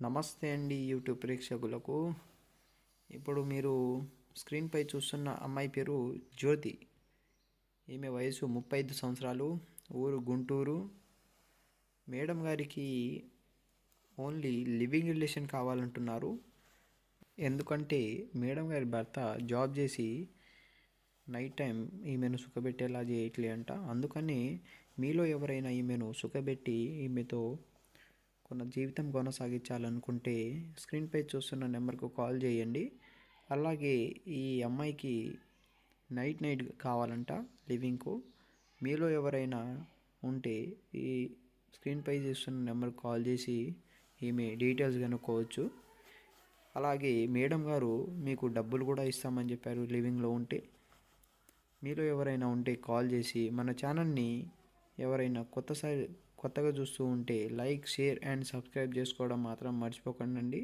నమస్తే అండి యూట్యూబ్ ప్రేక్షకులకు. ఇప్పుడు మీరు స్క్రీన్పై చూస్తున్న అమ్మాయి పేరు జ్యోతి. ఈమె వయసు 35 సంవత్సరాలు, ఊరు గుంటూరు. మేడం గారికి ఓన్లీ లివింగ్ రిలేషన్ కావాలంటున్నారు. ఎందుకంటే మేడం గారి భర్త జాబ్ చేసి నైట్ టైం ఈమెను సుఖపెట్టేలా చేయట్లే అంట. అందుకని మీలో ఎవరైనా ఈమెను సుఖపెట్టి ఈమెతో కొన్న జీవితం కొనసాగించాలనుకుంటే స్క్రీన్పై చూస్తున్న నెంబర్కు కాల్ చేయండి. అలాగే ఈ అమ్మాయికి నైట్ కావాలంట లివింగ్కు. మీలో ఎవరైనా ఉంటే ఈ స్క్రీన్పై చూస్తున్న నెంబర్కి కాల్ చేసి ఈమె డీటెయిల్స్ కనుక్కోవచ్చు. అలాగే మేడం గారు మీకు డబ్బులు కూడా ఇస్తామని చెప్పారు లివింగ్లో ఉంటే. మీలో ఎవరైనా ఉంటే కాల్ చేసి మన ఛానల్ని ఎవరైనా కొత్తగా చూస్తూ ఉంటే లైక్, షేర్ అండ్ సబ్స్క్రైబ్ చేసుకోవడం మాత్రం మర్చిపోకండి.